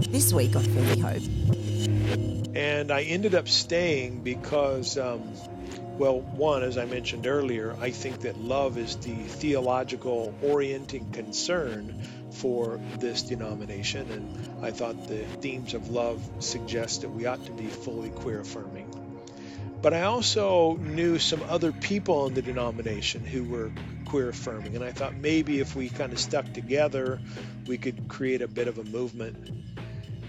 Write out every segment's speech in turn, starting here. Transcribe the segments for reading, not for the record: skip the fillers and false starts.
This week on Filthy Hope. And I ended up staying because, one, as I mentioned earlier, I think that love is the theological orienting concern for this denomination. And I thought the themes of love suggest that we ought to be fully queer affirming. But I also knew some other people in the denomination who were queer affirming. And I thought maybe if we kind of stuck together, we could create a bit of a movement.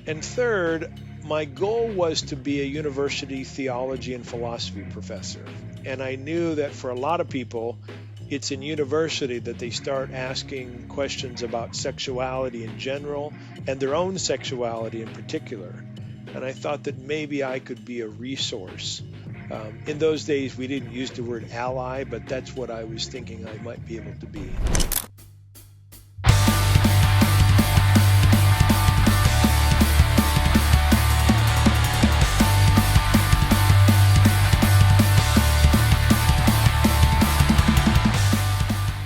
And third, my goal was to be a university theology and philosophy professor. And I knew that for a lot of people, it's in university that they start asking questions about sexuality in general and their own sexuality in particular. And I thought that maybe I could be a resource. In those days, we didn't use the word ally, but that's what I was thinking I might be able to be.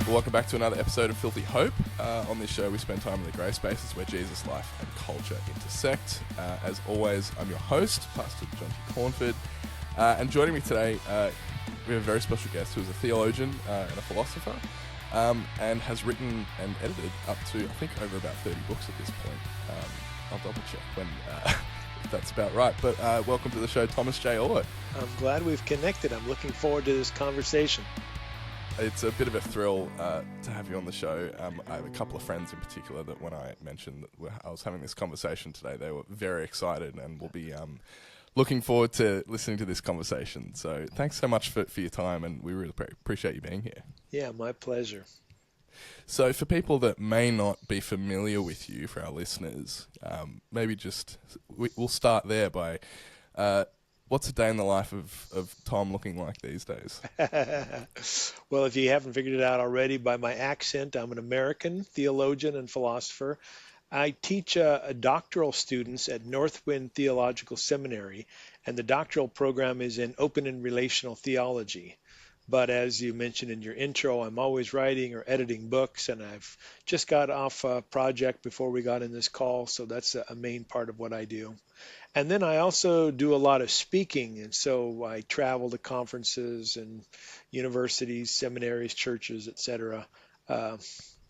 Welcome back to another episode of Filthy Hope. On this show, we spend time in the grey spaces where Jesus, life, and culture intersect. As always, I'm your host, Pastor Jonty Cornford. And joining me today, we have a very special guest who is a theologian and a philosopher, and has written and edited up to, I think, over about 30 books at this point. I'll double check when if that's about right. But welcome to the show, Thomas Jay Oord. I'm glad we've connected. I'm looking forward to this conversation. It's a bit of a thrill to have you on the show. I have a couple of friends in particular that when I mentioned that I was having this conversation today, they were very excited and will be looking forward to listening to this conversation. So thanks so much for your time, and we really appreciate you being here. Yeah, my pleasure. So for people that may not be familiar with you, for our listeners, maybe just we'll start there by... what's a day in the life of Tom looking like these days? Well, if you haven't figured it out already by my accent, I'm an American theologian and philosopher. I teach doctoral students at Northwind Theological Seminary, and the doctoral program is in open and relational theology. But as you mentioned in your intro, I'm always writing or editing books, and I've just got off a project before we got in this call, so that's a main part of what I do. And then I also do a lot of speaking, and so I travel to conferences and universities, seminaries, churches, etc.,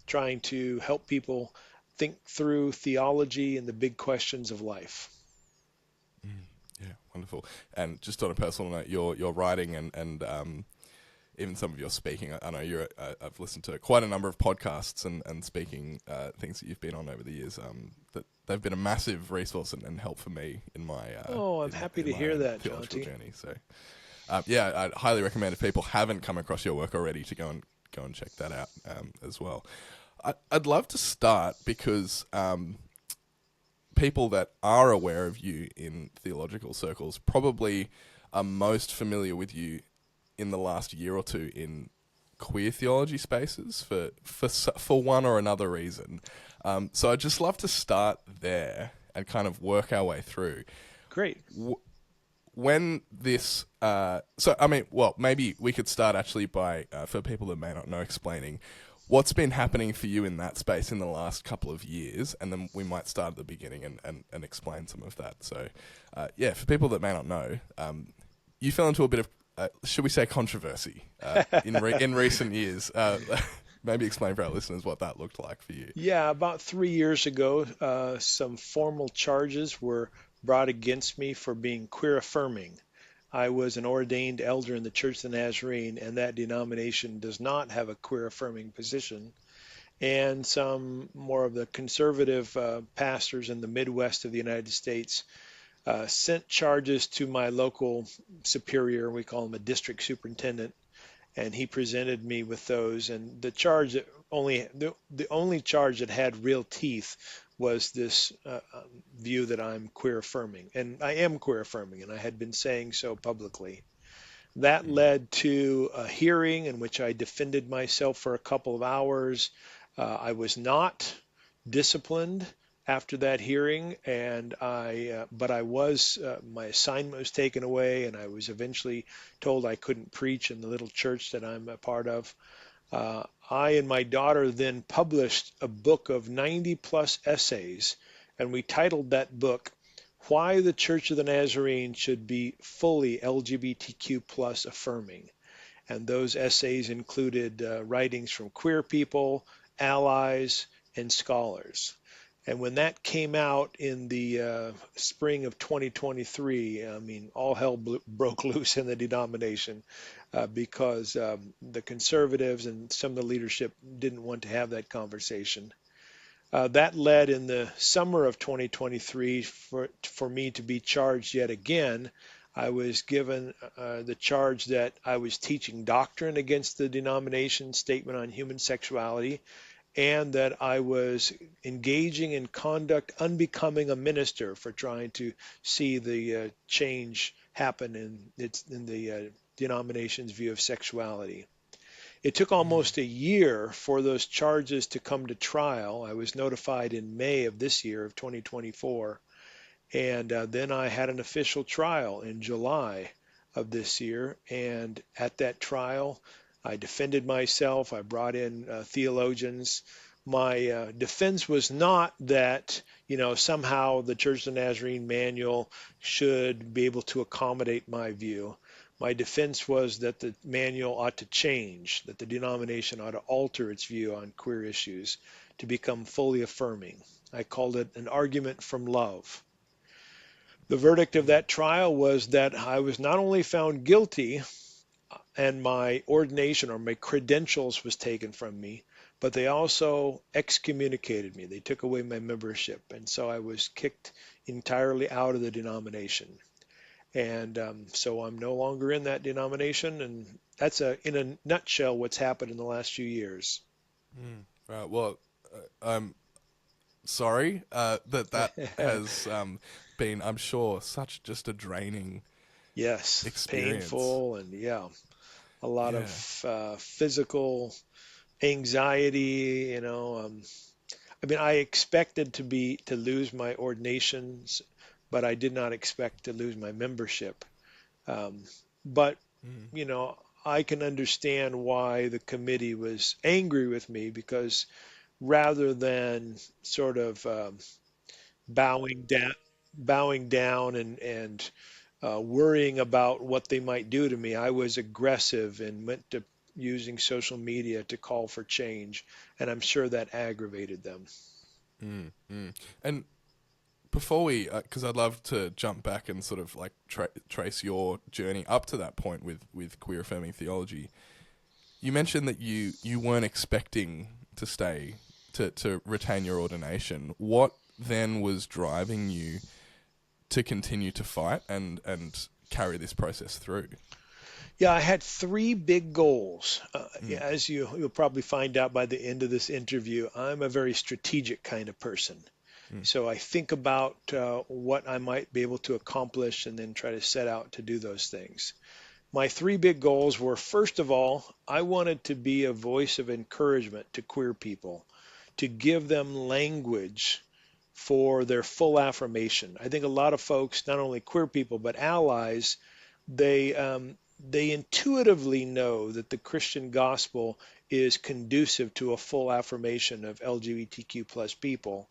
trying to help people think through theology and the big questions of life. Yeah, wonderful. And just on a personal note, your writing and even some of your speaking, I know I've listened to quite a number of podcasts and speaking things that you've been on over the years. That they've been a massive resource and help for me in my I'm happy to hear that, Jonty. Journey. So I'd highly recommend if people haven't come across your work already to go and check that out as well. I'd love to start because people that are aware of you in theological circles probably are most familiar with you in the last year or two in queer theology spaces for one or another reason. So I'd just love to start there and kind of work our way through. Great. When this... maybe we could start actually by, for people that may not know, explaining what's been happening for you in that space in the last couple of years, and then we might start at the beginning and explain some of that. So, for people that may not know, you fell into a bit of should we say controversy in recent years? Maybe explain for our listeners what that looked like for you. Yeah, about 3 years ago, some formal charges were brought against me for being queer affirming. I was an ordained elder in the Church of the Nazarene, and that denomination does not have a queer affirming position. And some more of the conservative pastors in the Midwest of the United States sent charges to my local superior. We call him a district superintendent, and he presented me with those. And the only charge that had real teeth was this view that I'm queer affirming, and I am queer affirming, and I had been saying so publicly. That led to a hearing in which I defended myself for a couple of hours. I was not disciplined after that hearing, and my assignment was taken away, and I was eventually told I couldn't preach in the little church that I'm a part of. I and my daughter then published a book of 90 plus essays And we titled that book, Why the Church of the Nazarene Should Be Fully LGBTQ plus Affirming. And those essays included writings from queer people, allies, and scholars. And when that came out in the spring of 2023, I mean, all hell broke loose in the denomination because the conservatives and some of the leadership didn't want to have that conversation. That led in the summer of 2023 for me to be charged yet again. I was given the charge that I was teaching doctrine against the denomination's statement on human sexuality, and that I was engaging in conduct unbecoming a minister for trying to see the change happen in the denomination's view of sexuality. It took almost a year for those charges to come to trial. I was notified in May of this year, of 2024, and then I had an official trial in July of this year. And at that trial, I defended myself. I brought in theologians. My defense was not that, somehow the Church of the Nazarene manual should be able to accommodate my view. My defense was that the manual ought to change, that the denomination ought to alter its view on queer issues to become fully affirming. I called it an argument from love. The verdict of that trial was that I was not only found guilty and my ordination or my credentials was taken from me, but they also excommunicated me. They took away my membership, and so I was kicked entirely out of the denomination. And so I'm no longer in that denomination, and that's in a nutshell what's happened in the last few years. Right. Well, I'm sorry that has been, I'm sure, such just a draining Yes, experience. painful, and a lot of physical anxiety. I mean, I expected to lose my ordinations, but I did not expect to lose my membership. But I can understand why the committee was angry with me, because rather than sort of bowing down and worrying about what they might do to me, I was aggressive and went to using social media to call for change, and I'm sure that aggravated them. And before we, because I'd love to jump back and sort of like trace your journey up to that point with queer affirming theology. You mentioned that you weren't expecting to stay to retain your ordination. What then was driving you to continue to fight and carry this process through? Yeah, I had three big goals. As you'll probably find out by the end of this interview, I'm a very strategic kind of person. So I think about what I might be able to accomplish and then try to set out to do those things. My three big goals were, first of all, I wanted to be a voice of encouragement to queer people, to give them language for their full affirmation. I think a lot of folks, not only queer people, but allies, they intuitively know that the Christian gospel is conducive to a full affirmation of LGBTQ plus people,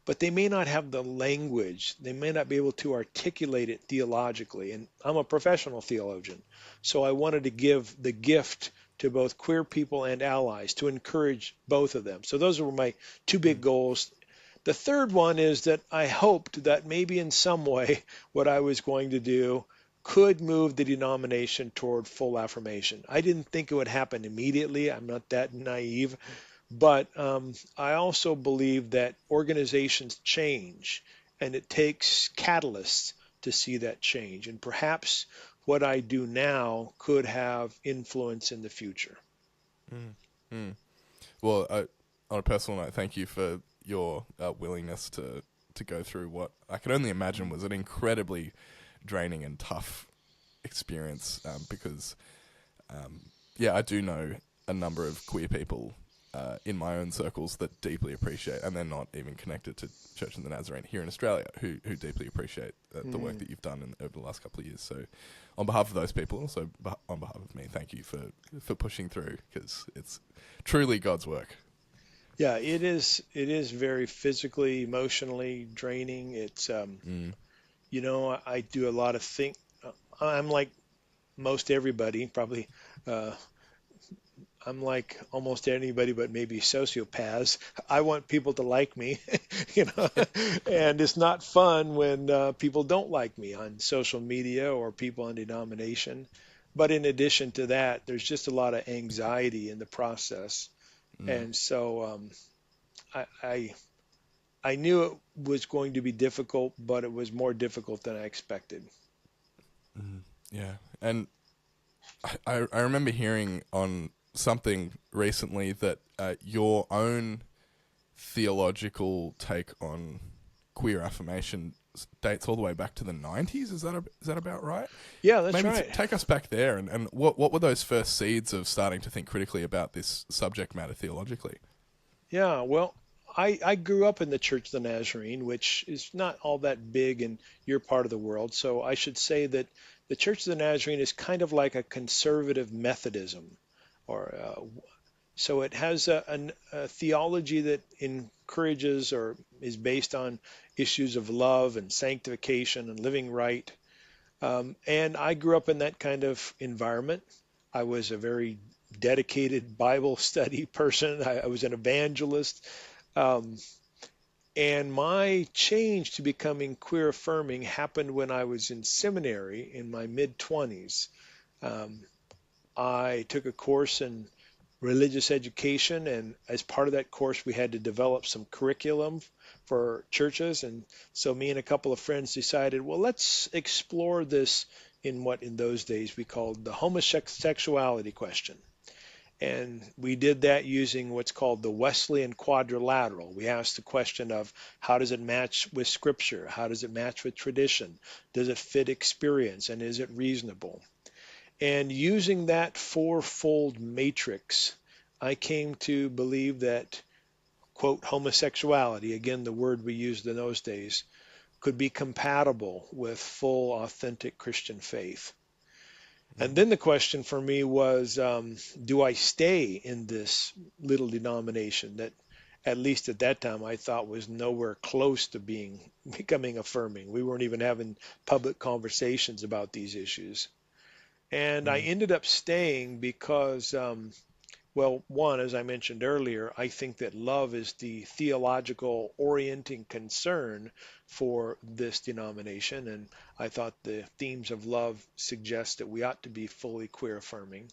but they may not have the language. They may not be able to articulate it theologically. And I'm a professional theologian, so I wanted to give the gift to both queer people and allies to encourage both of them. So those were my two big goals. The third one is that I hoped that maybe in some way what I was going to do could move the denomination toward full affirmation. I didn't think it would happen immediately. I'm not that naive. But I also believe that organizations change, and it takes catalysts to see that change. And perhaps what I do now could have influence in the future. Well, on a personal note, thank you for your willingness to go through what I can only imagine was an incredibly draining and tough experience, because I do know a number of queer people in my own circles that deeply appreciate, and they're not even connected to Church of the Nazarene here in Australia, who deeply appreciate the work that you've done over the last couple of years. So on behalf of those people, also on behalf of me, thank you for pushing through, because it's truly God's work. Yeah, it is. It is very physically, emotionally draining. It's Mm, I do a lot of think. I'm like most everybody, probably. Uh, I'm like almost anybody, but maybe sociopaths. I want people to like me, you know, and it's not fun when people don't like me on social media or people in denomination. But in addition to that, there's just a lot of anxiety in the process, mm, and so I, I I knew it was going to be difficult, but it was more difficult than I expected. mm. Yeah, and I remember hearing on something recently that your own theological take on queer affirmation dates all the way back to the 90s. Is that about right? Yeah, that's Maybe right. take us back there, and what were those first seeds of starting to think critically about this subject matter theologically? Yeah, well, I grew up in the Church of the Nazarene, which is not all that big in your part of the world. So I should say that the Church of the Nazarene is kind of like a conservative Methodism, or so it has a theology that encourages or is based on issues of love and sanctification and living right. And I grew up in that kind of environment. I was a very dedicated Bible study person. I was an evangelist. Um, and my change to becoming queer affirming happened when I was in seminary in my mid 20s. Um, I took a course in religious education, and as part of that course, we had to develop some curriculum for churches. And so, me and a couple of friends decided, well, let's explore this in what in those days we called the homosexuality question. And we did that using what's called the Wesleyan quadrilateral. We asked the question of how does it match with Scripture? How does it match with tradition? Does it fit experience? And is it reasonable? And using that fourfold matrix, I came to believe that, quote, homosexuality, again, the word we used in those days, could be compatible with full, authentic Christian faith. And then the question for me was, do I stay in this little denomination that, at least at that time, I thought was nowhere close to becoming affirming? We weren't even having public conversations about these issues. And I Mm, ended up staying because, well, one, as I mentioned earlier, I think that love is the theological orienting concern for this denomination. And I thought the themes of love suggest that we ought to be fully queer affirming.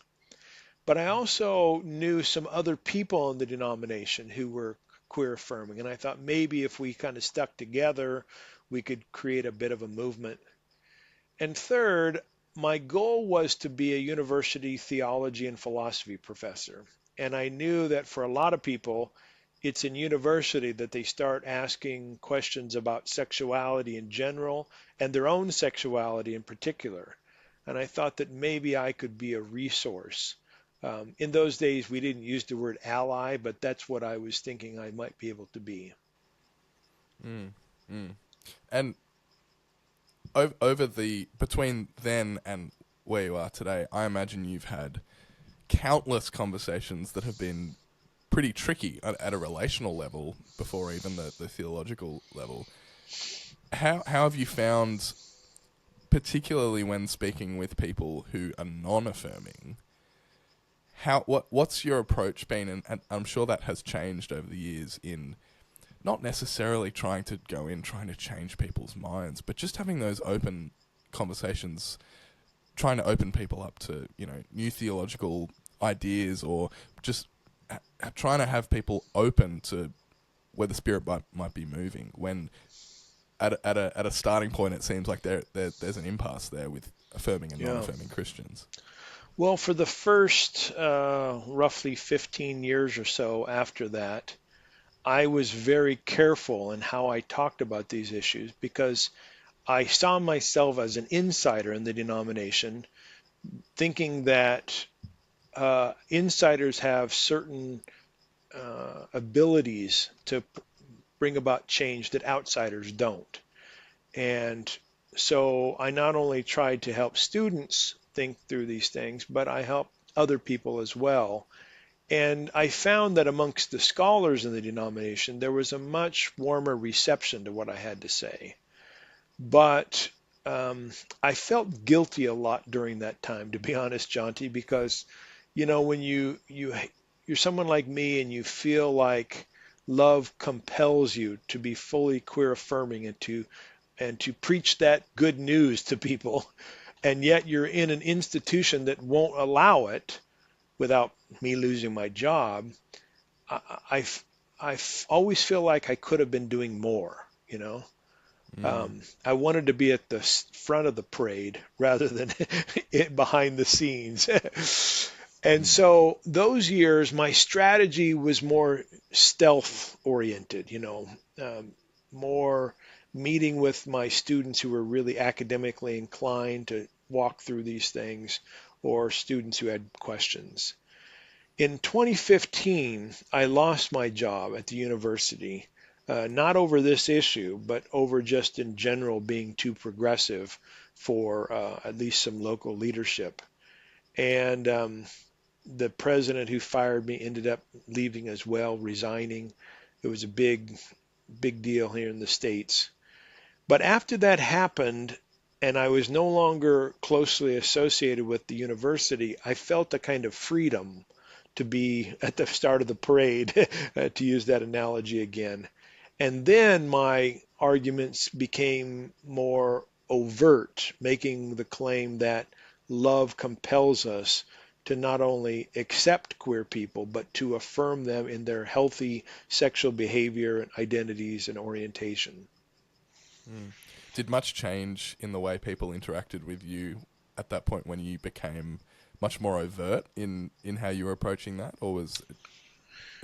But I also knew some other people in the denomination who were queer affirming. And I thought maybe if we kind of stuck together, we could create a bit of a movement. And third, my goal was to be a university theology and philosophy professor. And I knew that for a lot of people, it's in university that they start asking questions about sexuality in general and their own sexuality in particular. And I thought that maybe I could be a resource. In those days, we didn't use the word ally, but that's what I was thinking I might be able to be. mm, mm. And over the between then and where you are today, I imagine you've had countless conversations that have been pretty tricky at a relational level before even the theological level. How have you found, particularly when speaking with people who are non-affirming, what's your approach been? And I'm sure that has changed over the years in not necessarily trying to go in trying to change people's minds, but just having those open conversations, trying to open people up to new theological ideas, or just trying to have people open to where the spirit might be moving. When at a starting point, it seems like there's an impasse there with affirming and Yeah. non-affirming Christians. Well, for the first roughly 15 years or so after that, I was very careful in how I talked about these issues because I saw myself as an insider in the denomination, thinking that insiders have certain abilities to bring about change that outsiders don't. And so I not only tried to help students think through these things, but I helped other people as well. And I found that amongst the scholars in the denomination, there was a much warmer reception to what I had to say. But I felt guilty a lot during that time, to be honest, Jonty, because when you're someone like me and you feel like love compels you to be fully queer affirming and to preach that good news to people, and yet you're in an institution that won't allow it without me losing my job, I, I, I always feel like I could have been doing more. I wanted to be at the front of the parade rather than behind the scenes. And so those years, my strategy was more stealth oriented, more meeting with my students who were really academically inclined to walk through these things, or students who had questions. In 2015, I lost my job at the university, not over this issue, but over just in general being too progressive for at least some local leadership. And the president who fired me ended up leaving as well, resigning. It was a big, big deal here in the States. But after that happened, and I was no longer closely associated with the university, I felt a kind of freedom to be at the start of the parade, to use that analogy again. And then my arguments became more overt, making the claim that love compels us to not only accept queer people, but to affirm them in their healthy sexual behavior and identities and orientation. Did much change in the way people interacted with you at that point when you became much more overt in how you were approaching that, or was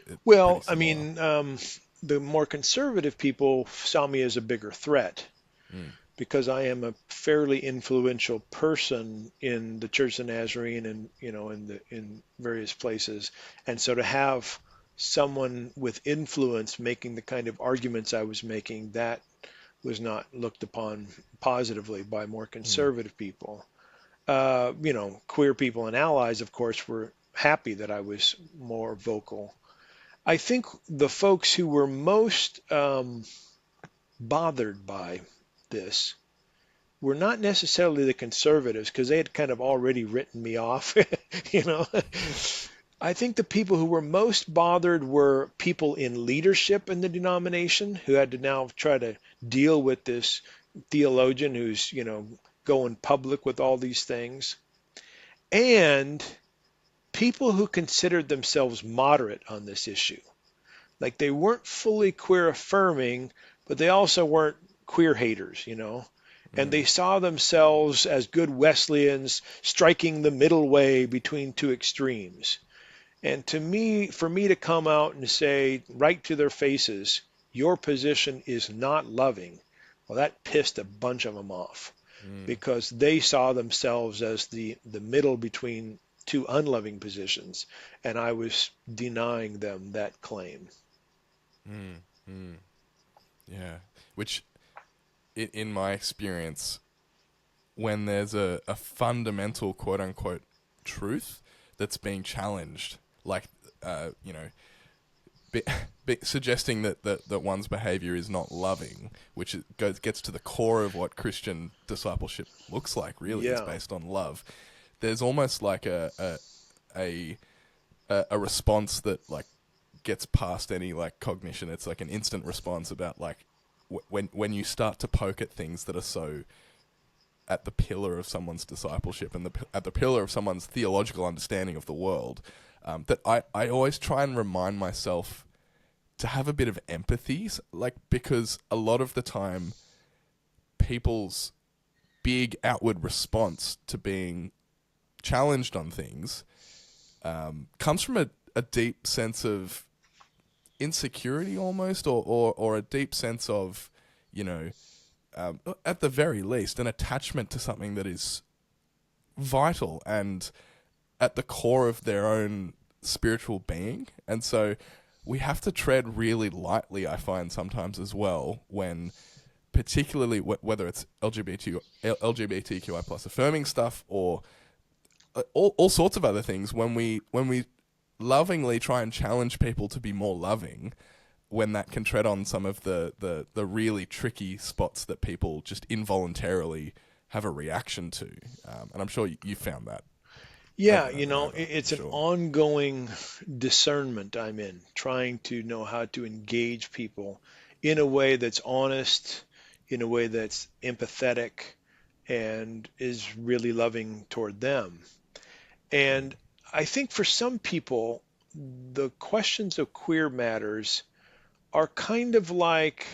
it Well, pretty I similar? mean, the more conservative people saw me as a bigger threat Mm. because I am a fairly influential person in the Church of Nazarene and in various places, and so to have someone with influence making the kind of arguments I was making, that was not looked upon positively by more Mm. conservative people. Queer people and allies, of course, were happy that I was more vocal. I think the folks who were most bothered by this were not necessarily the conservatives because they had kind of already written me off, you know. I think the people who were most bothered were people in leadership in the denomination who had to now try to deal with this theologian who's, going public with all these things, and people who considered themselves moderate on this issue. Like they weren't fully queer affirming, but they also weren't queer haters. And they Mm. saw themselves as good Wesleyans striking the middle way between two extremes. And for me to come out and say right to their faces, your position is not loving, well, that pissed a bunch of them off Mm. because they saw themselves as the middle between two unloving positions, and I was denying them that claim. Mm. Mm. Yeah. Which, in my experience, when there's a fundamental quote unquote truth that's being challenged, like be, suggesting that one's behavior is not loving, which gets to the core of what Christian discipleship looks like. Really, is Yeah, based on love. There's almost like a a response that like gets past any like cognition. It's like an instant response about like when you start to poke at things that are so at the pillar of someone's discipleship and at the pillar of someone's theological understanding of the world, that I always try and remind myself to have a bit of empathy, like, because a lot of the time people's big outward response to being challenged on things comes from a deep sense of insecurity almost, or a deep sense of, at the very least, an attachment to something that is vital and at the core of their own spiritual being. And so we have to tread really lightly, I find sometimes as well, when particularly whether it's LGBTQI plus affirming stuff or all sorts of other things, when we lovingly try and challenge people to be more loving when that can tread on some of the really tricky spots that people just involuntarily have a reaction to. And I'm sure you found that over Yeah, and over and over, it's for an sure. ongoing discernment I'm in, trying to know how to engage people in a way that's honest, in a way that's empathetic, and is really loving toward them. And I think for some people, the questions of queer matters are kind of like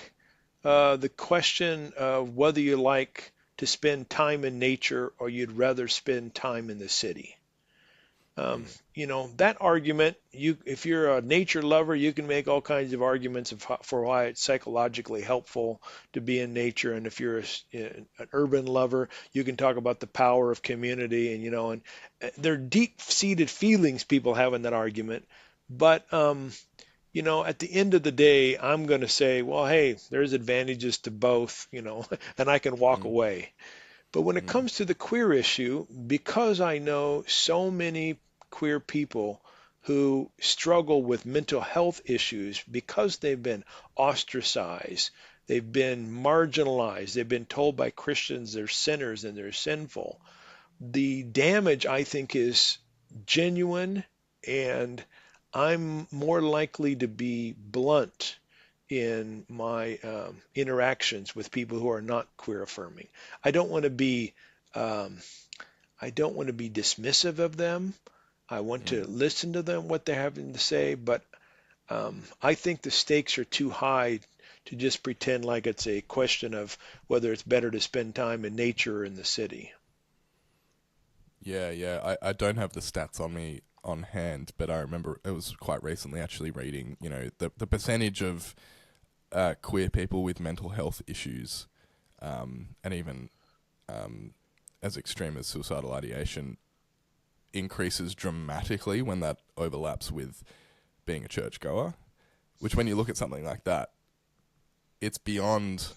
the question of whether you like to spend time in nature or you'd rather spend time in the city. That argument, if you're a nature lover, you can make all kinds of arguments for why it's psychologically helpful to be in nature. And if you're an urban lover, you can talk about the power of community. And there are deep-seated feelings people have in that argument. But, at the end of the day, I'm going to say, well, hey, there's advantages to both, and I can walk Mm, away. But when it mm, comes to the queer issue, because I know so many queer people who struggle with mental health issues because they've been ostracized, they've been marginalized, they've been told by Christians they're sinners and they're sinful, the damage I think is genuine, and I'm more likely to be blunt in my interactions with people who are not queer affirming. I don't want to be um, I don't want to be dismissive of them. I want to mm. listen to them what they're having to say, but I think the stakes are too high to just pretend like it's a question of whether it's better to spend time in nature or in the city. Yeah, yeah. I don't have the stats on me on hand, but I remember it was quite recently actually reading, the percentage of queer people with mental health issues, and even as extreme as suicidal ideation, increases dramatically when that overlaps with being a churchgoer. Which, when you look at something like that, it's beyond.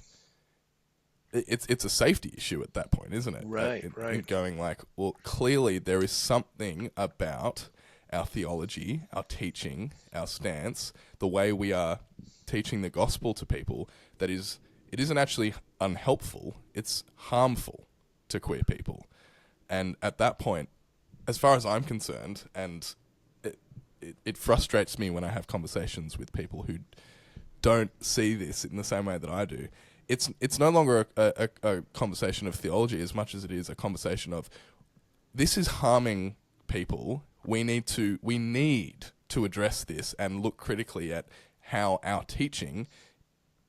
It's a safety issue at that point, isn't it? Right, In right. going like, well, clearly there is something about our theology, our teaching, our stance, the way we are teaching the gospel to people it isn't actually unhelpful, it's harmful to queer people. And at that point, as far as I'm concerned, and it frustrates me when I have conversations with people who don't see this in the same way that I do. It's no longer a conversation of theology as much as it is a conversation of this is harming people. We need to address this and look critically at how our teaching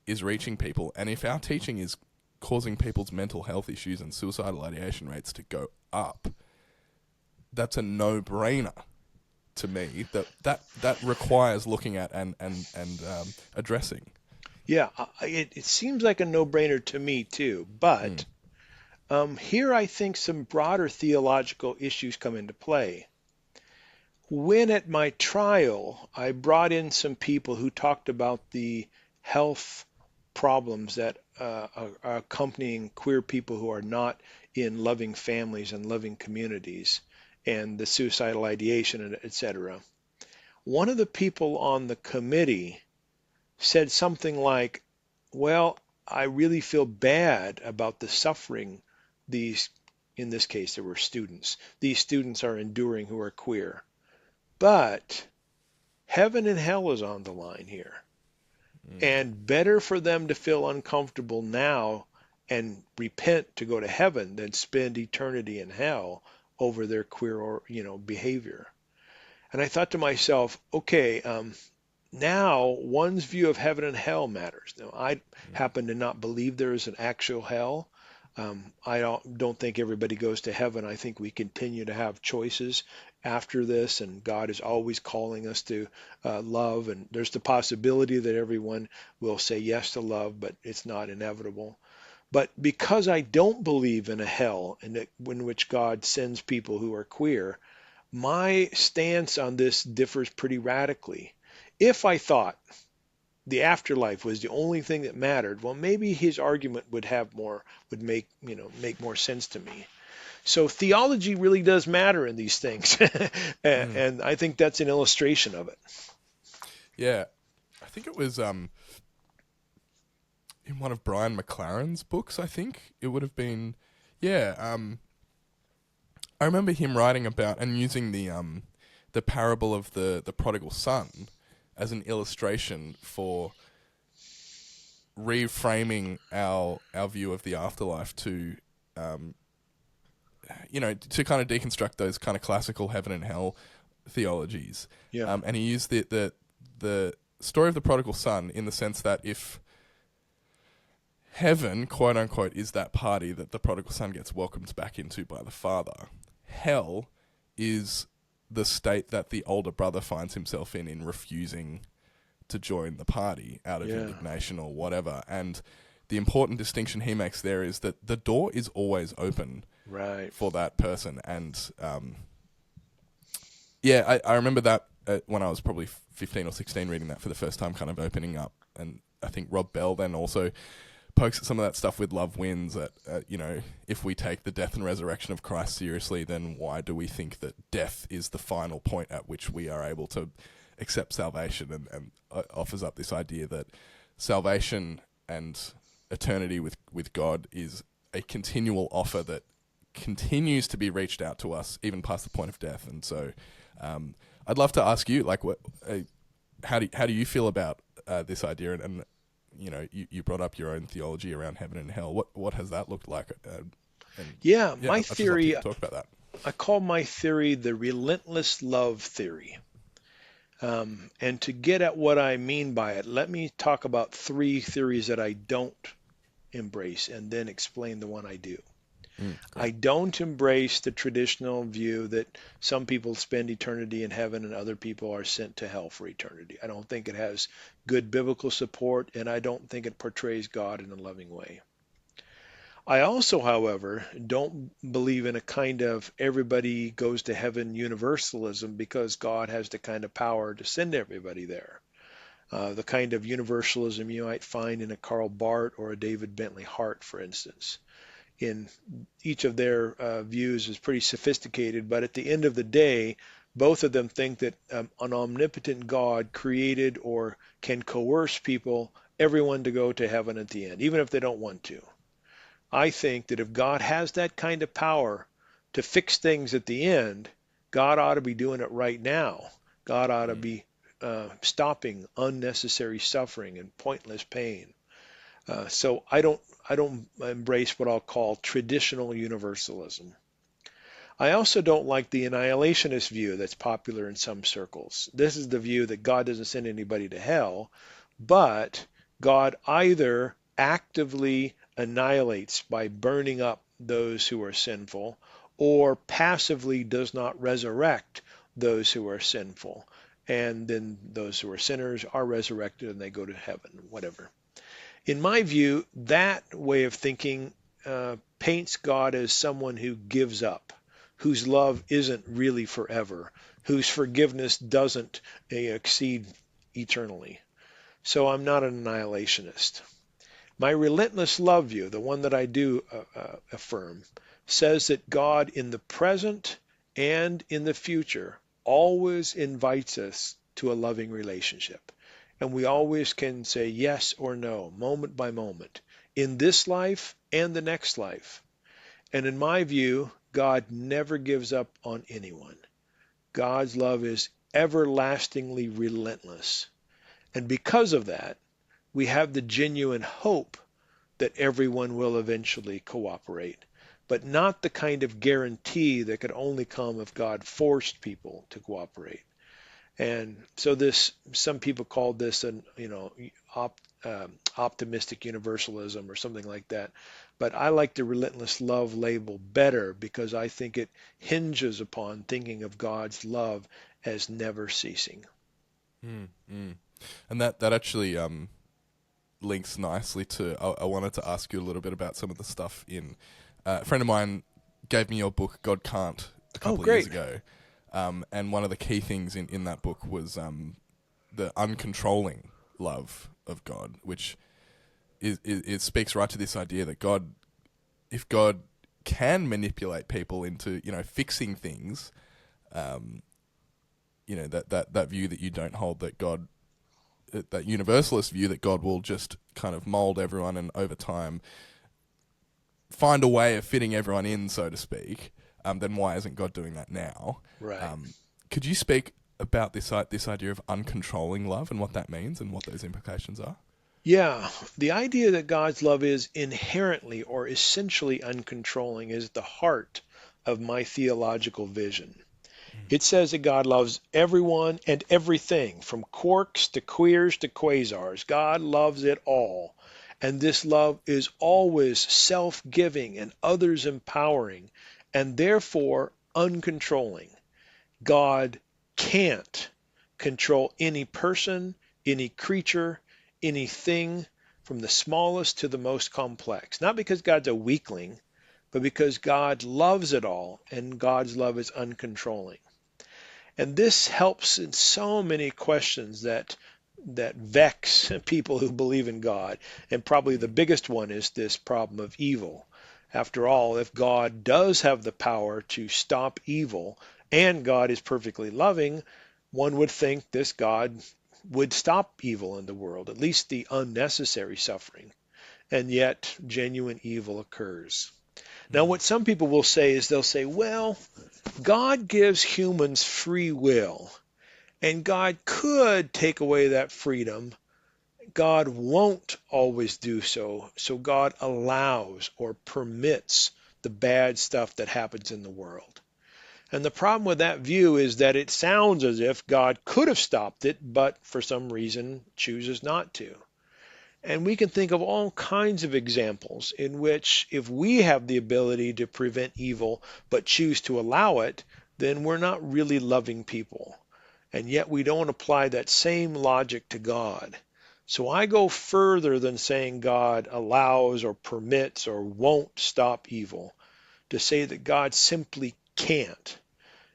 is reaching people. And if our teaching is causing people's mental health issues and suicidal ideation rates to go up, that's a no-brainer to me. That requires looking at and addressing. Yeah, it seems like a no-brainer to me too. But Mm, here I think some broader theological issues come into play. When at my trial, I brought in some people who talked about the health problems that are accompanying queer people who are not in loving families and loving communities, and the suicidal ideation, and et cetera. One of the people on the committee said something like, well, I really feel bad about the suffering these, in this case, there were students, these students are enduring who are queer. But heaven and hell is on the line here. mm, And better for them to feel uncomfortable now and repent to go to heaven than spend eternity in hell over their queer or behavior. And I thought to myself, okay, now one's view of heaven and hell matters. Now, I mm, happen to not believe there is an actual hell. I don't think everybody goes to heaven. I think we continue to have choices after this, and God is always calling us to love. And there's the possibility that everyone will say yes to love, but it's not inevitable. But because I don't believe in a hell in which God sends people who are queer, my stance on this differs pretty radically. If I thought the afterlife was the only thing that mattered, well, maybe his argument would make more sense to me. So theology really does matter in these things. And I think that's an illustration of it. Yeah, I think it was in one of Brian McLaren's books. I think it would have been. Yeah, I remember him writing about and using the parable of the prodigal son as an illustration for reframing our view of the afterlife to to kind of deconstruct those kind of classical heaven and hell theologies. Yeah. And he used the story of the prodigal son in the sense that if heaven, quote unquote, is that party that the prodigal son gets welcomed back into by the father, hell is the state that the older brother finds himself in refusing to join the party out of indignation or whatever. And the important distinction he makes there is that the door is always open for that person. And I remember that when I was probably 15 or 16 reading that for the first time, kind of opening up. And I think Rob Bell then also pokes at some of that stuff with Love Wins, that, if we take the death and resurrection of Christ seriously, then why do we think that death is the final point at which we are able to accept salvation? And offers up this idea that salvation and eternity with God is a continual offer that continues to be reached out to us even past the point of death. And so I'd love to ask you, like, how do you feel about this idea? And you brought up your own theology around heaven and hell. What has that looked like? My theory, talk about that. I call my theory the relentless love theory. And to get at what I mean by it, let me talk about 3 theories that I don't embrace and then explain the one I do. I don't embrace the traditional view that some people spend eternity in heaven and other people are sent to hell for eternity. I don't think it has good biblical support, and I don't think it portrays God in a loving way. I also, however, don't believe in a kind of everybody goes to heaven universalism because God has the kind of power to send everybody there. The kind of universalism you might find in a Karl Barth or a David Bentley Hart, for instance. In each of their views is pretty sophisticated, but at the end of the day, both of them think that an omnipotent God created or can coerce everyone to go to heaven at the end, even if they don't want to. I think that if God has that kind of power to fix things at the end, God ought to be doing it right now. God ought to be stopping unnecessary suffering and pointless pain. So I don't embrace what I'll call traditional universalism. I also don't like the annihilationist view that's popular in some circles. This is the view that God doesn't send anybody to hell, but God either actively annihilates by burning up those who are sinful, or passively does not resurrect those who are sinful. And then those who are sinners are resurrected and they go to heaven, whatever. In my view, that way of thinking paints God as someone who gives up, whose love isn't really forever, whose forgiveness doesn't exceed eternally. So I'm not an annihilationist. My relentless love view, the one that I do affirm, says that God in the present and in the future always invites us to a loving relationship. And we always can say yes or no, moment by moment, in this life and the next life. And in my view, God never gives up on anyone. God's love is everlastingly relentless. And because of that, we have the genuine hope that everyone will eventually cooperate, but not the kind of guarantee that could only come if God forced people to cooperate. And so some people call this optimistic universalism or something like that. But I like the relentless love label better because I think it hinges upon thinking of God's love as never ceasing. And that actually links nicely to, I wanted to ask you a little bit about some of the stuff in, a friend of mine gave me your book, God Can't, a couple of years ago. And one of the key things in that book was the uncontrolling love of God, which it speaks right to this idea that if God can manipulate people into, fixing things. That view that you don't hold, that God, that universalist view that God will just kind of mold everyone and over time find a way of fitting everyone in, so to speak, then why isn't God doing that now? Right. Could you speak about this idea of uncontrolling love and what that means and what those implications are? Yeah, the idea that God's love is inherently or essentially uncontrolling is the heart of my theological vision. It says that God loves everyone and everything, from quarks to queers to quasars. God loves it all. And this love is always self-giving and others empowering, and therefore uncontrolling. God can't control any person, any creature, anything, from the smallest to the most complex. Not because God's a weakling, but because God loves it all, and God's love is uncontrolling. And this helps in so many questions that vex people who believe in God. And probably the biggest one is this problem of evil. After all, if God does have the power to stop evil, and God is perfectly loving, one would think this God would stop evil in the world, at least the unnecessary suffering. And yet, genuine evil occurs. Now, what some people will say is they'll say, well, God gives humans free will, and God could take away that freedom. God won't always do so, so God allows or permits the bad stuff that happens in the world. And the problem with that view is that it sounds as if God could have stopped it, but for some reason chooses not to. And we can think of all kinds of examples in which if we have the ability to prevent evil but choose to allow it, then we're not really loving people. And yet we don't apply that same logic to God. So I go further than saying God allows or permits or won't stop evil, to say that God simply can't.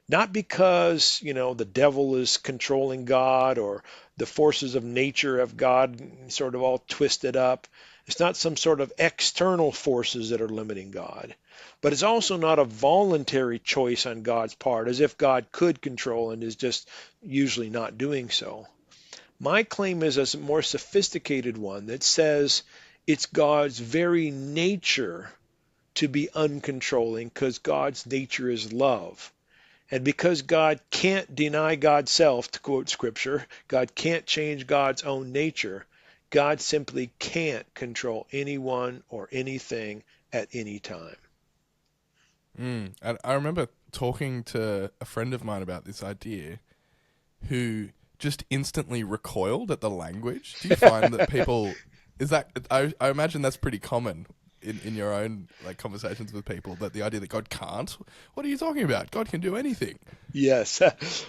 Not because, the devil is controlling God or the forces of nature have God sort of all twisted up. It's not some sort of external forces that are limiting God. But it's also not a voluntary choice on God's part, as if God could control and is just usually not doing so. My claim is a more sophisticated one that says it's God's very nature to be uncontrolling, because God's nature is love. And because God can't deny God's self, to quote Scripture, God can't change God's own nature, God simply can't control anyone or anything at any time. And I remember talking to a friend of mine about this idea who just instantly recoiled at the language. Do you find that people... I imagine that's pretty common in your own conversations with people, that the idea that God can't, what are you talking about? God can do anything. Yes.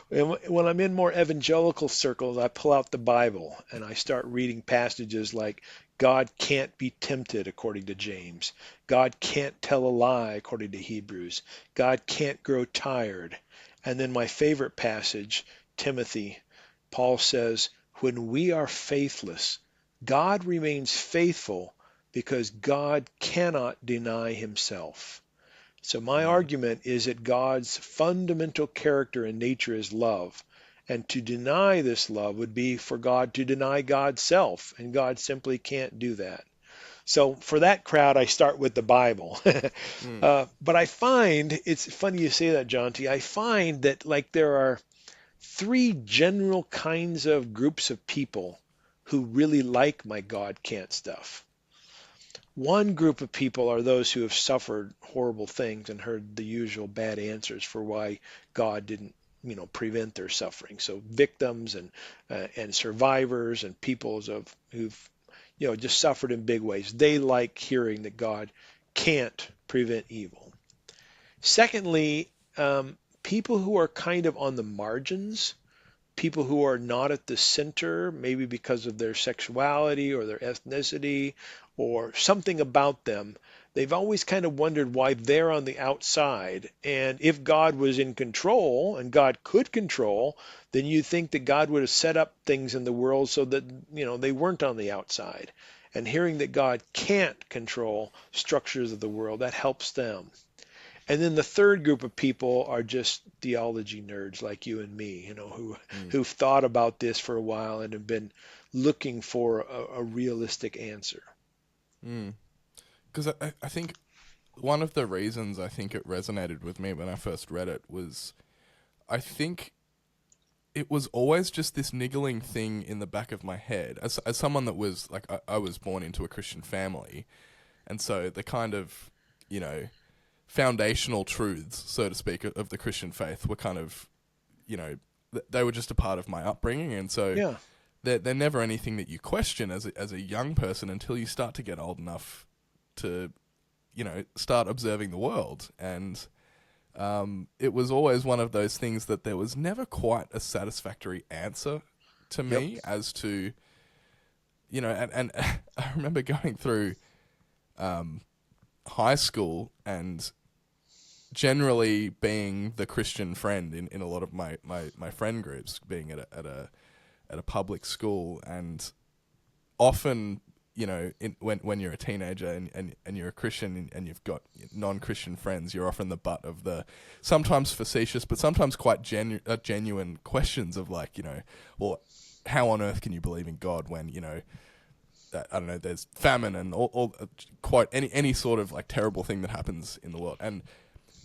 When I'm in more evangelical circles, I pull out the Bible and I start reading passages like God can't be tempted, according to James. God can't tell a lie, according to Hebrews. God can't grow tired. And then my favorite passage, Timothy, Paul says, when we are faithless, God remains faithful, because God cannot deny himself. So my argument is that God's fundamental character and nature is love. And to deny this love would be for God to deny God's self, and God simply can't do that. So for that crowd, I start with the Bible. But I find, it's funny you say that, Jonty, I find that there are three general kinds of groups of people who really like my God can't stuff. One group of people are those who have suffered horrible things and heard the usual bad answers for why God didn't, prevent their suffering. So victims and survivors and people who've, just suffered in big ways. They like hearing that God can't prevent evil. Secondly, people who are kind of on the margins, people who are not at the center, maybe because of their sexuality or their ethnicity or something about them. They've always kind of wondered why they're on the outside. And if God was in control and God could control, then you think that God would have set up things in the world so that, they weren't on the outside. And hearing that God can't control structures of the world, that helps them. And then the third group of people are just theology nerds like you and me, who've thought about this for a while and have been looking for a realistic answer. Because I think one of the reasons I think it resonated with me when I first read it was I think it was always just this niggling thing in the back of my head. As someone that was, like, I was born into a Christian family, and so the kind of, foundational truths, so to speak, of the Christian faith were kind of, they were just a part of my upbringing, and so Yeah. they're never anything that you question as a young person until you start to get old enough to, start observing the world. And it was always one of those things that there was never quite a satisfactory answer to me as to, and I remember going through high school and generally being the Christian friend in a lot of my friend groups, being at a public school, and often, when you're a teenager and you're a Christian and you've got non-Christian friends, you're often the butt of the sometimes facetious but sometimes quite genuine questions of, like, well, how on earth can you believe in God when, I don't know, there's famine and all quite any sort of, like, terrible thing that happens in the world. And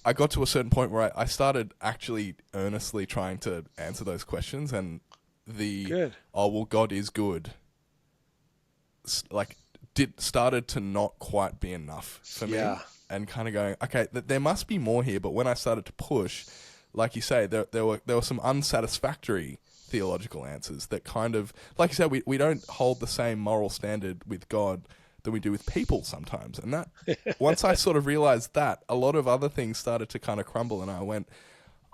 I got to a certain point where I started actually earnestly trying to answer those questions, and Good. oh, well, God is good, started to not quite be enough for me, and kind of going, okay, there must be more here. But when I started to push, like you say, there were some unsatisfactory theological answers that kind of, like you said, we don't hold the same moral standard with God than we do with people sometimes. And that, once I sort of realized that, a lot of other things started to kind of crumble, and I went,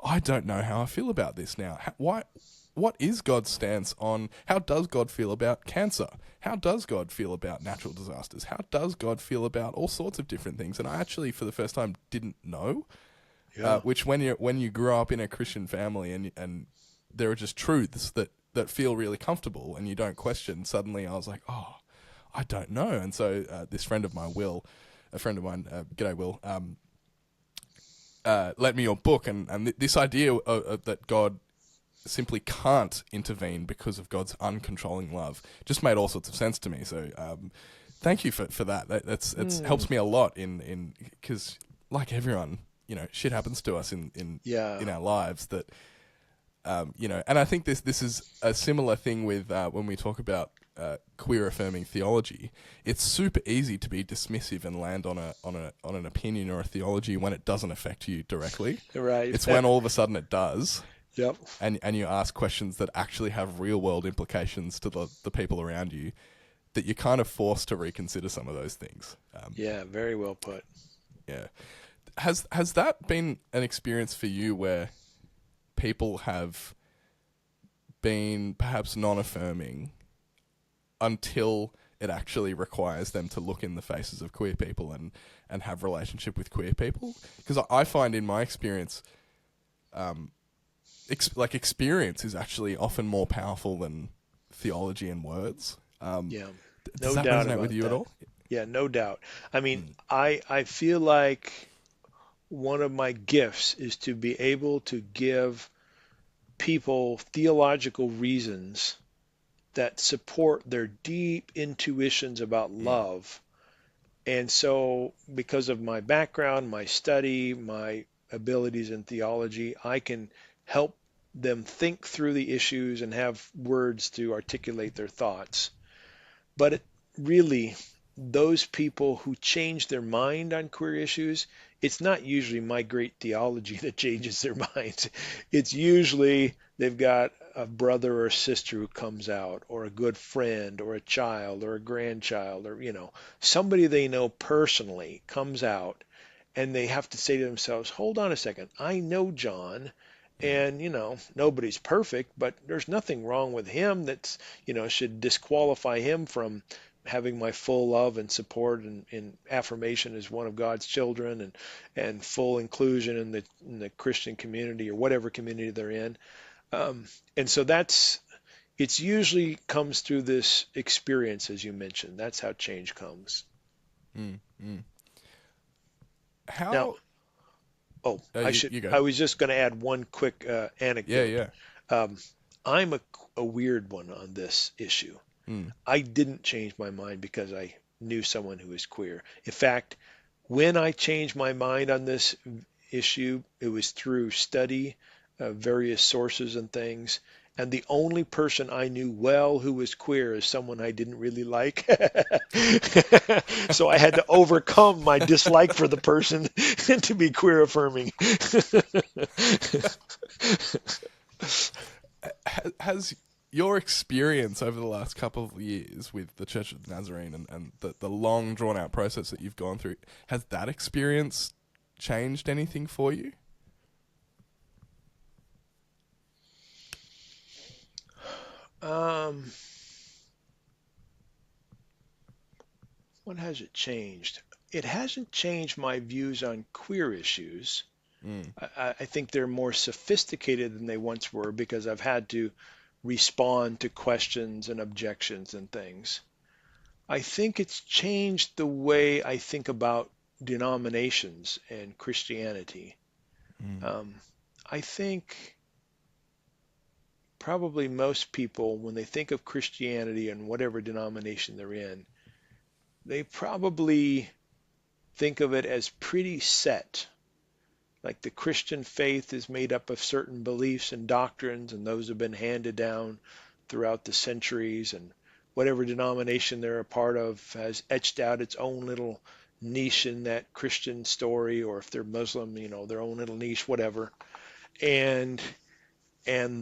I don't know how I feel about this now. What is God's stance on, how does God feel about cancer? How does God feel about natural disasters? How does God feel about all sorts of different things? And I actually, for the first time, didn't know. Which, when you grow up in a Christian family and there are just truths that feel really comfortable and you don't question, suddenly I was like, oh, I don't know. And so this friend of mine, g'day Will, lent me your book, and this idea that God simply can't intervene because of God's uncontrolling love just made all sorts of sense to me. So thank you for that. It's helps me a lot in because, like everyone, shit happens to us in our lives that and I think this is a similar thing with when we talk about queer affirming theology. It's super easy to be dismissive and land on an opinion or a theology when it doesn't affect you directly. Right. It's when all of a sudden it does. Yep. And you ask questions that actually have real world implications to the people around you, that you're kind of forced to reconsider some of those things. Very well put. Yeah. Has that been an experience for you where people have been perhaps non-affirming until it actually requires them to look in the faces of queer people and have relationship with queer people? Because I find in my experience, experience is actually often more powerful than theology and words. Does that resonate with you at all? Yeah, no doubt. I mean, I feel like one of my gifts is to be able to give people theological reasons that support their deep intuitions about love. And so, because of my background, my study, my abilities in theology, I can help them think through the issues and have words to articulate their thoughts. But really, those people who change their mind on queer issues, it's not usually my great theology that changes their minds. It's usually they've got a brother or sister who comes out, or a good friend, or a child, or a grandchild, or, somebody they know personally comes out, and they have to say to themselves, hold on a second, I know John, and, nobody's perfect, but there's nothing wrong with him that's, should disqualify him from having my full love and support and affirmation as one of God's children, and full inclusion in the Christian community or whatever community they're in. And so it's usually comes through this experience, as you mentioned. That's how change comes. How? Now, Oh, You go. I was just going to add one quick Yeah, anecdote. yeah. Um, I'm a weird one on this issue. Mm, I didn't change my mind because I knew someone who was queer. In fact, when I changed my mind on this issue, it was through study, various sources and things. And the only person I knew well who was queer is someone I didn't really like. So I had to overcome my dislike for the person to be queer affirming. has your experience over the last couple of years with the Church of the Nazarene and the long drawn out process that you've gone through, has that experience changed anything for you? Um, what has it changed? It hasn't changed my views on queer issues. Mm, I think they're more sophisticated than they once were because I've had to respond to questions and objections and things. I think it's changed the way I think about denominations and Christianity. mm, Um, I think probably most people, when they think of Christianity and whatever denomination they're in, they probably think of it as pretty set. Like the Christian faith is made up of certain beliefs and doctrines, and those have been handed down throughout the centuries, and whatever denomination they're a part of has etched out its own little niche in that Christian story, or if they're Muslim, their own little niche, whatever. And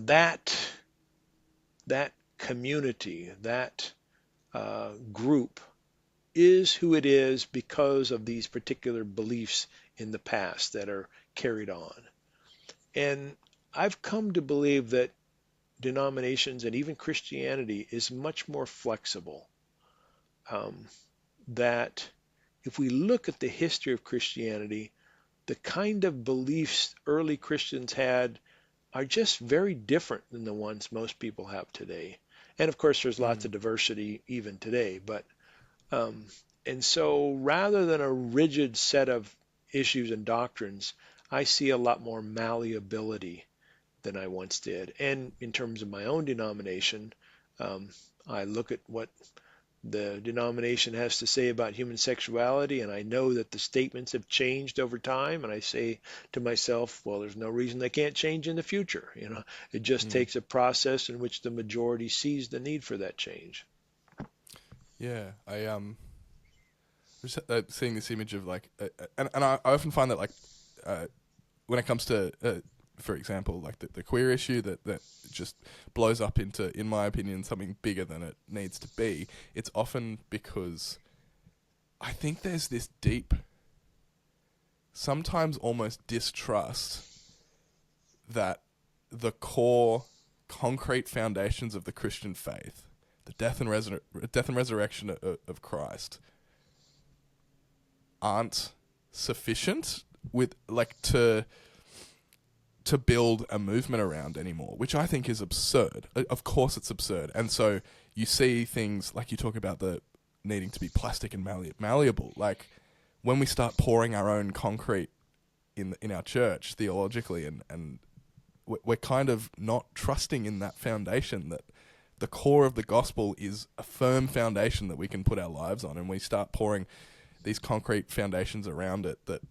that community, that group is who it is because of these particular beliefs in the past that are carried on. And I've come to believe that denominations and even Christianity is much more flexible. Um, that if we look at the history of Christianity, the kind of beliefs early Christians had are just very different than the ones most people have today. And of course, there's lots mm. of diversity even today. But um, and so rather than a rigid set of issues and doctrines, I see a lot more malleability than I once did. And in terms of my own denomination, um, I look at what the denomination has to say about human sexuality, and I know that the statements have changed over time, and I say to myself, well, there's no reason they can't change in the future. It just Mm. takes a process in which the majority sees the need for that change. Yeah, I just seeing this image of like, and I often find that like, when it comes to, for example, like the queer issue that just blows up into, in my opinion, something bigger than it needs to be. It's often because I think there's this deep, sometimes almost distrust that the core, concrete foundations of the Christian faith, the death and resurrection of Christ, aren't sufficient with like to build a movement around anymore, which I think is absurd. Of course it's absurd. And so you see things like you talk about the needing to be plastic and malleable. Like when we start pouring our own concrete in our church theologically, and we're kind of not trusting in that foundation, that the core of the gospel is a firm foundation that we can put our lives on, and we start pouring these concrete foundations around it that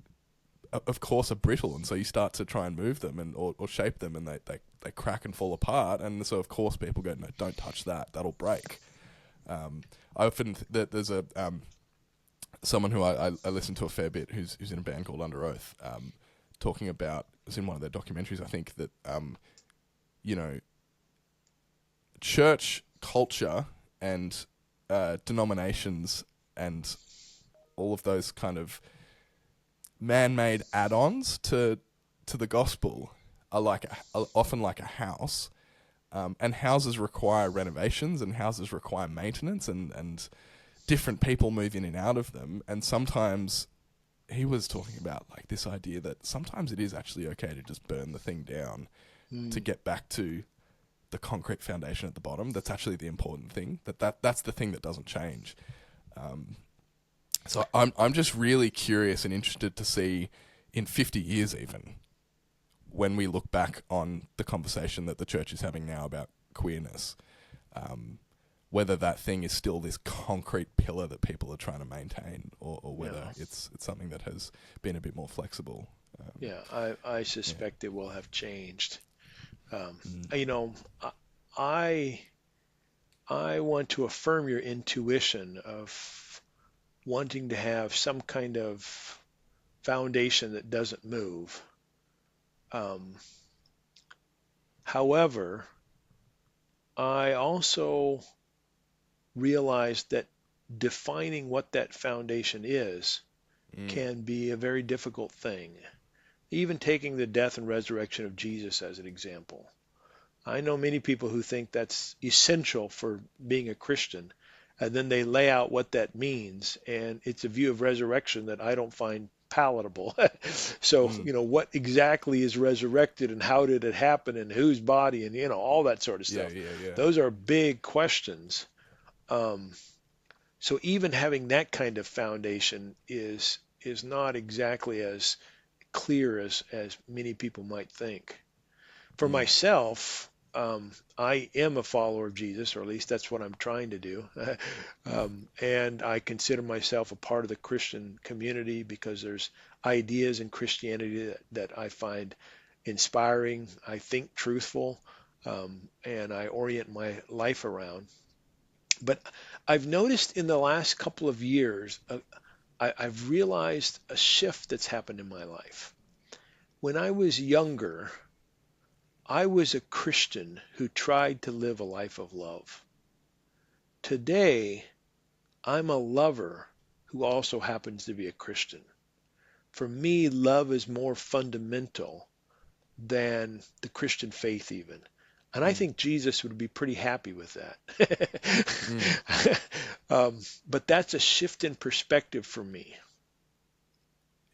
of course are brittle, and so you start to try and move them or shape them, and they crack and fall apart, and so of course people go, no, don't touch that'll break. I often there's a someone who I listen to a fair bit who's in a band called Under Oath, talking about, it was in one of their documentaries I think, that church culture and denominations and all of those kind of man-made add-ons to the gospel are often like a house, and houses require renovations, and houses require maintenance, and different people move in and out of them. And sometimes he was talking about like this idea that sometimes it is actually okay to just burn the thing down to get back to the concrete foundation at the bottom. That's actually the important thing. That's the thing that doesn't change. So I'm just really curious and interested to see in 50 years even, when we look back on the conversation that the church is having now about queerness, whether that thing is still this concrete pillar that people are trying to maintain, or whether it's something that has been a bit more flexible. I suspect it will have changed. You know, I want to affirm your intuition of wanting to have some kind of foundation that doesn't move. However, I also realize that defining what that foundation is can be a very difficult thing. Even taking the death and resurrection of Jesus as an example. I know many people who think that's essential for being a Christian, and then they lay out what that means, and it's a view of resurrection that I don't find palatable. So, you know, what exactly is resurrected, and how did it happen, and whose body, and, you know, all that sort of stuff. Those are big questions. So even having that kind of foundation is not exactly as clear as many people might think. For myself, I am a follower of Jesus, or at least that's what I'm trying to do. And I consider myself a part of the Christian community because there's ideas in Christianity that I find inspiring, I think truthful, and I orient my life around. But I've noticed in the last couple of years, I've realized a shift that's happened in my life. When I was younger, I was a Christian who tried to live a life of love. Today, I'm a lover who also happens to be a Christian. For me, love is more fundamental than the Christian faith even. And I think Jesus would be pretty happy with that. But that's a shift in perspective for me.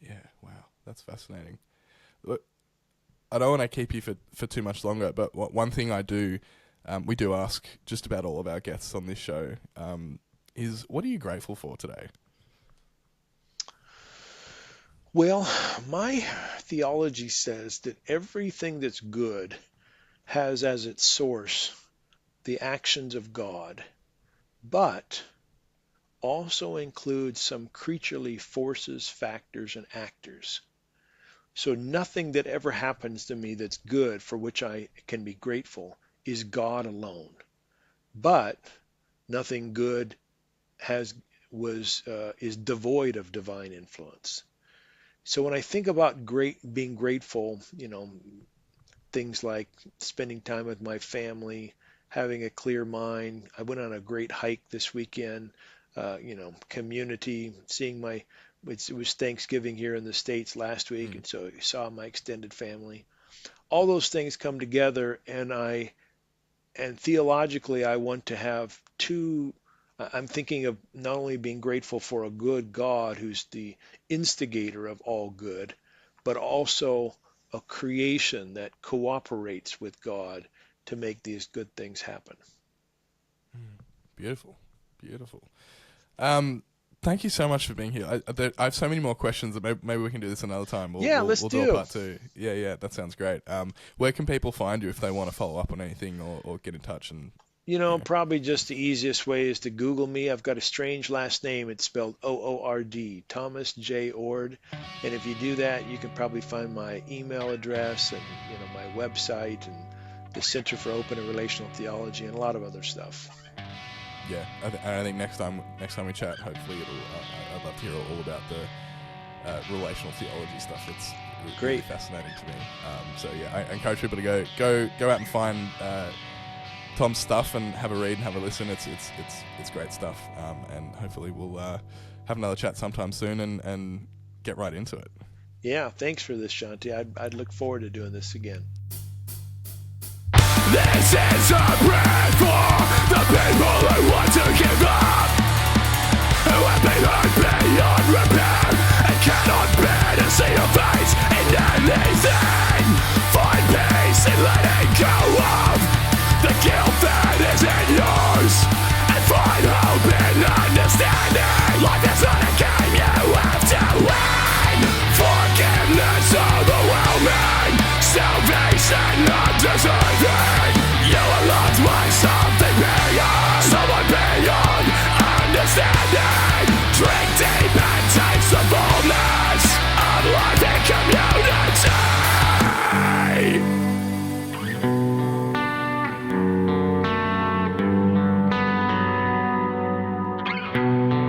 Yeah, wow, that's fascinating. Look, I don't want to keep you for too much longer, but one thing I do, we do ask just about all of our guests on this show, is what are you grateful for today? Well, my theology says that everything that's good has as its source the actions of God, but also includes some creaturely forces, factors, and actors. So nothing that ever happens to me that's good, for which I can be grateful, is God alone. But nothing good is devoid of divine influence. So when I think about being grateful, you know, things like spending time with my family, having a clear mind. I went on a great hike this weekend, community, seeing it was Thanksgiving here in the States last week, and so I saw my extended family. All those things come together, and theologically I want to have I'm thinking of not only being grateful for a good God who's the instigator of all good, but also a creation that cooperates with God to make these good things happen. Beautiful. Thank you so much for being here. I have so many more questions that maybe we can do this another time. Let's do a part two. Yeah, that sounds great. Where can people find you if they want to follow up on anything or get in touch? And probably just the easiest way is to Google me. I've got a strange last name. It's spelled Oord, Thomas Jay Oord. And if you do that, you can probably find my email address and my website and the Center for Open and Relational Theology and a lot of other stuff. Yeah, I think next time we chat, hopefully I'd love to hear all about the relational theology stuff. It's really fascinating to me. So yeah, I encourage people to go out and find Tom's stuff and have a read and have a listen. It's great stuff. And hopefully we'll have another chat sometime soon and get right into it. Yeah, thanks for this, Jonty. I'd look forward to doing this again. This is a prayer for the people who want to give up, who have been hurt beyond repair and cannot bear to see your face in anything. Find peace in letting go of the guilt that is in yours, and find hope in understanding. Life is not a game you have to win. Forgiveness you.